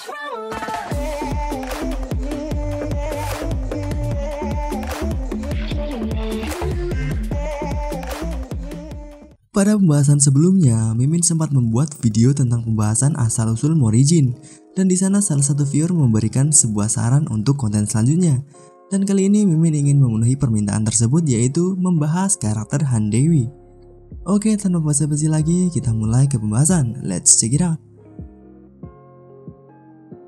Pada pembahasan sebelumnya, Mimin sempat membuat video tentang pembahasan asal-usul Morijin, dan di sana salah satu viewer memberikan sebuah saran untuk konten selanjutnya. Dan kali ini Mimin ingin memenuhi permintaan tersebut, yaitu membahas karakter Han Dewi. Oke, tanpa basa-basi lagi, kita mulai ke pembahasan. Let's check it out.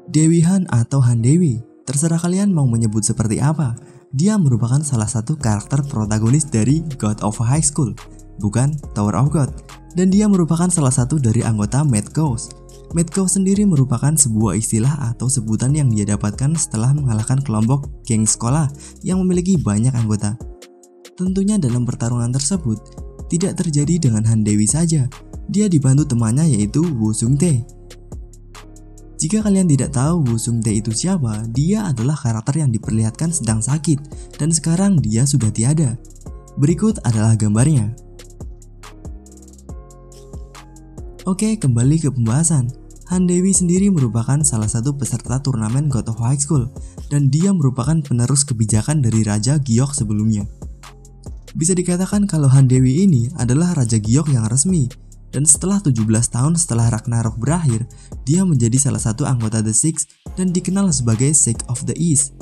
Dewi Han atau Han Dewi, terserah kalian mau menyebut seperti apa. Dia merupakan salah satu karakter protagonis dari God of High School, bukan Tower of God, dan dia merupakan salah satu dari anggota Mad Cow. Mad Cow sendiri merupakan sebuah istilah atau sebutan yang dia dapatkan setelah mengalahkan kelompok geng sekolah yang memiliki banyak anggota. Tentunya dalam pertarungan tersebut tidak terjadi dengan Han Dewi saja, dia dibantu temannya yaitu Woo Sung Tae. Jika kalian tidak tahu Woo Sung Tae itu siapa, dia adalah karakter yang diperlihatkan sedang sakit dan sekarang dia sudah tiada. Berikut adalah gambarnya. Oke, kembali ke pembahasan. Han Dewi sendiri merupakan salah satu peserta turnamen God of High School dan dia merupakan penerus kebijakan dari Raja Giok sebelumnya. Bisa dikatakan kalau Han Dewi ini adalah Raja Giok yang resmi, dan setelah 17 tahun setelah Ragnarok berakhir, dia menjadi salah satu anggota The Six dan dikenal sebagai Six of the East,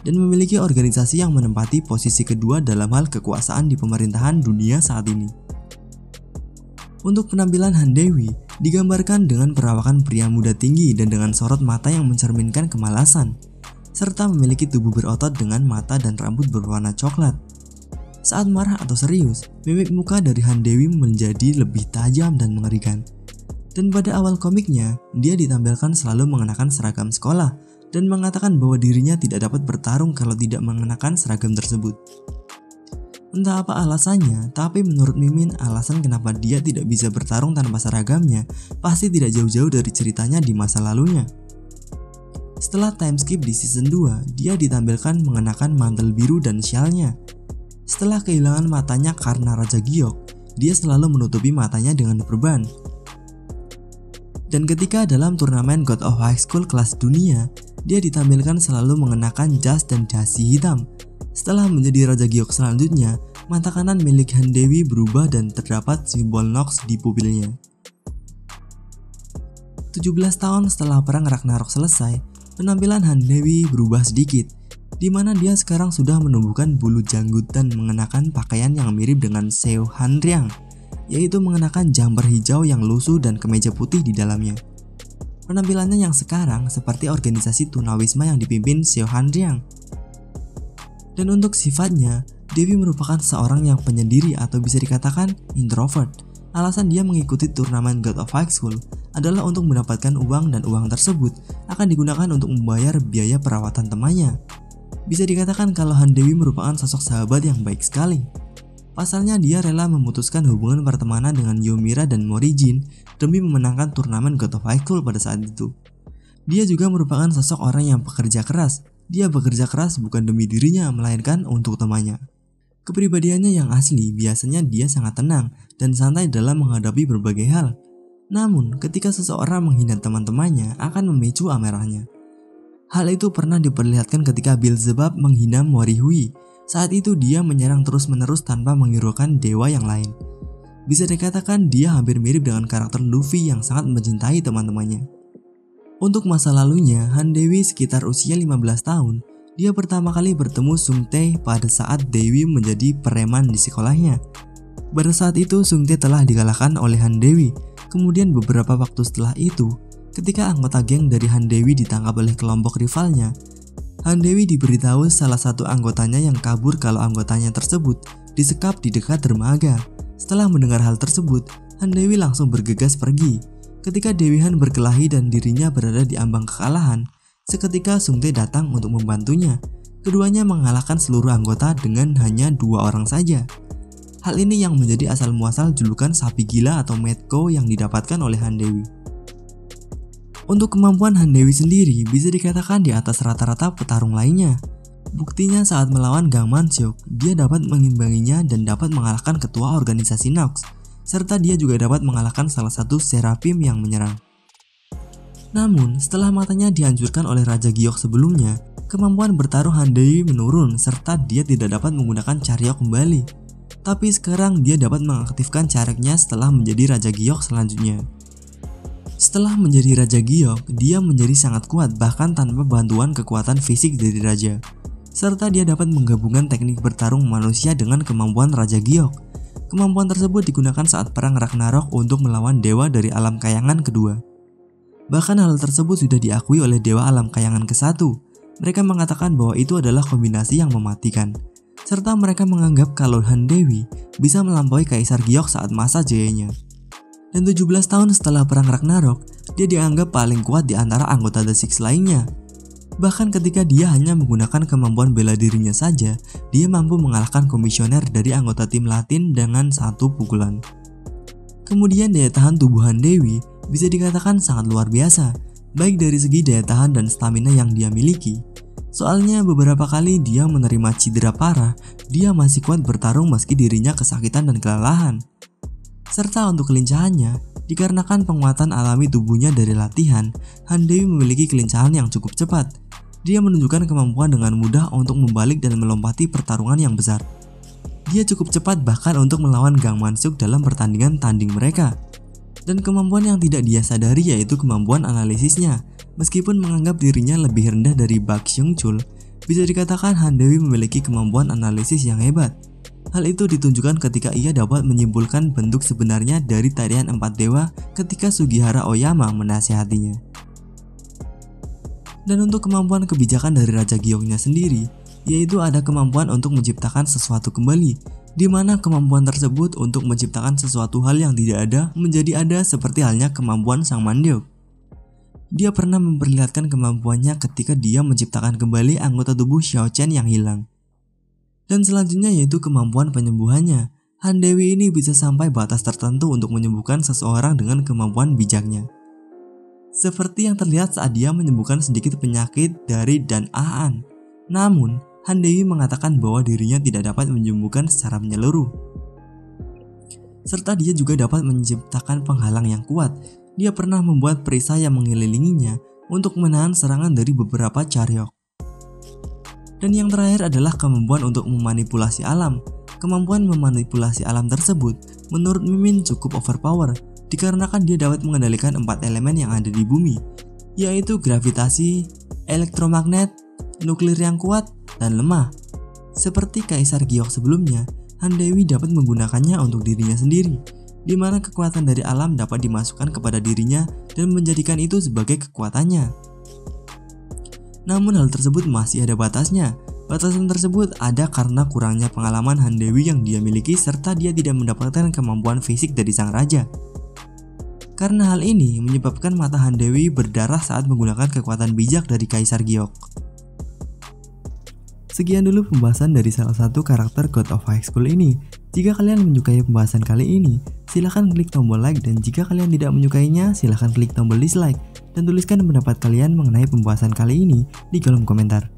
dan memiliki organisasi yang menempati posisi kedua dalam hal kekuasaan di pemerintahan dunia saat ini. Untuk penampilan Han Dewi digambarkan dengan perawakan pria muda tinggi dan dengan sorot mata yang mencerminkan kemalasan, serta memiliki tubuh berotot dengan mata dan rambut berwarna coklat. Saat marah atau serius, mimik muka dari Han Dewi menjadi lebih tajam dan mengerikan. Dan pada awal komiknya, dia ditampilkan selalu mengenakan seragam sekolah dan mengatakan bahwa dirinya tidak dapat bertarung kalau tidak mengenakan seragam tersebut. Entah apa alasannya, tapi menurut Mimin alasan kenapa dia tidak bisa bertarung tanpa seragamnya pasti tidak jauh-jauh dari ceritanya di masa lalunya. Setelah time skip di season 2, dia ditampilkan mengenakan mantel biru dan syalnya. Setelah kehilangan matanya karena Raja Giok, dia selalu menutupi matanya dengan perban. Dan ketika dalam turnamen God of High School kelas dunia, dia ditampilkan selalu mengenakan jas dan dasi hitam. Setelah menjadi Raja Giok selanjutnya, mata kanan milik Han Dewi berubah dan terdapat simbol Nox di pupilnya. 17 tahun setelah perang Ragnarok selesai, penampilan Han Dewi berubah sedikit, di mana dia sekarang sudah menumbuhkan bulu janggut dan mengenakan pakaian yang mirip dengan Seo Hanryang, yaitu mengenakan jumper hijau yang lusuh dan kemeja putih di dalamnya. Penampilannya yang sekarang seperti organisasi tunawisma yang dipimpin Seo Hanryang. Dan untuk sifatnya, Dewi merupakan seorang yang penyendiri atau bisa dikatakan introvert. Alasan dia mengikuti turnamen God of High School adalah untuk mendapatkan uang dan uang tersebut akan digunakan untuk membayar biaya perawatan temannya. Bisa dikatakan kalau Han Dewi merupakan sosok sahabat yang baik sekali. Pasalnya dia rela memutuskan hubungan pertemanan dengan Youmira dan Morijin demi memenangkan turnamen God of High School pada saat itu. Dia juga merupakan sosok orang yang pekerja keras. Dia bekerja keras bukan demi dirinya melainkan untuk temannya. Kepribadiannya yang asli biasanya dia sangat tenang dan santai dalam menghadapi berbagai hal. Namun ketika seseorang menghina teman-temannya akan memicu amarahnya. Hal itu pernah diperlihatkan ketika Beelzebub menghina Morihui. Saat itu dia menyerang terus-menerus tanpa menghiraukan dewa yang lain. Bisa dikatakan dia hampir mirip dengan karakter Luffy yang sangat mencintai teman-temannya. Untuk masa lalunya, Han Dewi sekitar usia 15 tahun. Dia pertama kali bertemu Sung Tae pada saat Dewi menjadi preman di sekolahnya. Pada saat itu Sung Tae telah dikalahkan oleh Han Dewi. Kemudian beberapa waktu setelah itu, ketika anggota geng dari Han Dewi ditangkap oleh kelompok rivalnya, Han Dewi diberitahu salah satu anggotanya yang kabur kalau anggotanya tersebut disekap di dekat dermaga. Setelah mendengar hal tersebut, Han Dewi langsung bergegas pergi. Ketika Dewi Han berkelahi dan dirinya berada di ambang kekalahan, seketika Sung Tae datang untuk membantunya. Keduanya mengalahkan seluruh anggota dengan hanya 2 orang saja. Hal ini yang menjadi asal muasal julukan sapi gila atau Mad Cow yang didapatkan oleh Han Dewi. Untuk kemampuan Han Dewi sendiri bisa dikatakan di atas rata-rata petarung lainnya. Buktinya saat melawan Gang Mansyuk, dia dapat mengimbanginya dan dapat mengalahkan ketua organisasi Nox, serta dia juga dapat mengalahkan salah satu Seraphim yang menyerang. Namun, setelah matanya dihancurkan oleh Raja Giok sebelumnya, kemampuan bertarung Han Dewi menurun serta dia tidak dapat menggunakan Charyok kembali. Tapi sekarang dia dapat mengaktifkan Charyoknya setelah menjadi Raja Giok selanjutnya. Setelah menjadi Raja Giok, dia menjadi sangat kuat bahkan tanpa bantuan kekuatan fisik dari Raja. Serta dia dapat menggabungkan teknik bertarung manusia dengan kemampuan Raja Giok. Kemampuan tersebut digunakan saat perang Ragnarok untuk melawan dewa dari alam kayangan kedua. Bahkan hal tersebut sudah diakui oleh dewa alam kayangan ke-1. Mereka mengatakan bahwa itu adalah kombinasi yang mematikan. Serta mereka menganggap kalau Han Dewi bisa melampaui Kaisar Giok saat masa jayanya. Dan 17 tahun setelah perang Ragnarok, dia dianggap paling kuat di antara anggota The Six lainnya. Bahkan ketika dia hanya menggunakan kemampuan bela dirinya saja, dia mampu mengalahkan komisioner dari anggota tim Latin dengan satu pukulan. Kemudian daya tahan tubuh Han Dewi bisa dikatakan sangat luar biasa, baik dari segi daya tahan dan stamina yang dia miliki. Soalnya beberapa kali dia menerima cedera parah, dia masih kuat bertarung meski dirinya kesakitan dan kelelahan. Serta untuk kelincahannya, dikarenakan penguatan alami tubuhnya dari latihan, Han Dewi memiliki kelincahan yang cukup cepat. Dia menunjukkan kemampuan dengan mudah untuk membalik dan melompati pertarungan yang besar. Dia cukup cepat bahkan untuk melawan Gang Mansuk dalam pertandingan tanding mereka. Dan kemampuan yang tidak dia sadari yaitu kemampuan analisisnya. Meskipun menganggap dirinya lebih rendah dari Bak Seung-chul, bisa dikatakan Han Dewi memiliki kemampuan analisis yang hebat. Hal itu ditunjukkan ketika ia dapat menyimpulkan bentuk sebenarnya dari tarian 4 dewa ketika Sugihara Oyama menasihatinya. Dan untuk kemampuan kebijakan dari Raja Gioknya sendiri, yaitu ada kemampuan untuk menciptakan sesuatu kembali, di mana kemampuan tersebut untuk menciptakan sesuatu hal yang tidak ada menjadi ada seperti halnya kemampuan Sang Mandeok. Dia pernah memperlihatkan kemampuannya ketika dia menciptakan kembali anggota tubuh Xiao Chen yang hilang. Dan selanjutnya yaitu kemampuan penyembuhannya. Han Dewi ini bisa sampai batas tertentu untuk menyembuhkan seseorang dengan kemampuan bijaknya. Seperti yang terlihat saat dia menyembuhkan sedikit penyakit dari Dan Aan. Namun, Han Dewi mengatakan bahwa dirinya tidak dapat menyembuhkan secara menyeluruh. Serta dia juga dapat menciptakan penghalang yang kuat. Dia pernah membuat perisai yang mengelilinginya untuk menahan serangan dari beberapa Charyok. Dan yang terakhir adalah kemampuan untuk memanipulasi alam. Kemampuan memanipulasi alam tersebut menurut Mimin cukup overpower dikarenakan dia dapat mengendalikan 4 elemen yang ada di bumi, yaitu gravitasi, elektromagnet, nuklir yang kuat, dan lemah. Seperti Kaisar Giok sebelumnya, Han Dewi dapat menggunakannya untuk dirinya sendiri, di mana kekuatan dari alam dapat dimasukkan kepada dirinya dan menjadikan itu sebagai kekuatannya. Namun hal tersebut masih ada batasnya. Batasan tersebut ada karena kurangnya pengalaman Han Dewi yang dia miliki serta dia tidak mendapatkan kemampuan fisik dari sang raja. Karena hal ini menyebabkan mata Han Dewi berdarah saat menggunakan kekuatan bijak dari Kaisar Giok. Sekian dulu pembahasan dari salah satu karakter God of High School ini. Jika kalian menyukai pembahasan kali ini, silahkan klik tombol like, dan jika kalian tidak menyukainya, silahkan klik tombol dislike dan tuliskan pendapat kalian mengenai pembahasan kali ini di kolom komentar.